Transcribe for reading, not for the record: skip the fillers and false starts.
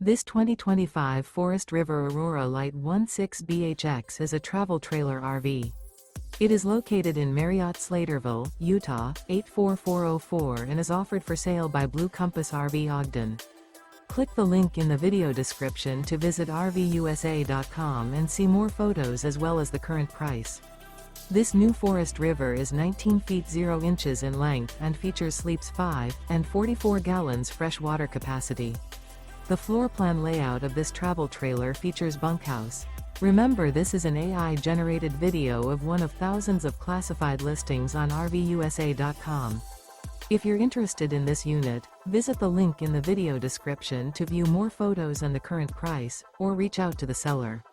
This 2025 Forest River Aurora Light 16BHX is a travel trailer RV. It is located in Marriott-Slaterville, Utah, 84404 and is offered for sale by Blue Compass RV Ogden. Click the link in the video description to visit RVUSA.com and see more photos as well as the current price. This new Forest River is 19 feet 0 inches in length and features sleeps 5 and 44 gallons fresh water capacity. The floor plan layout of this travel trailer features bunkhouse. Remember, this is an AI-generated video of one of thousands of classified listings on RVUSA.com. If you're interested in this unit, visit the link in the video description to view more photos and the current price, or reach out to the seller.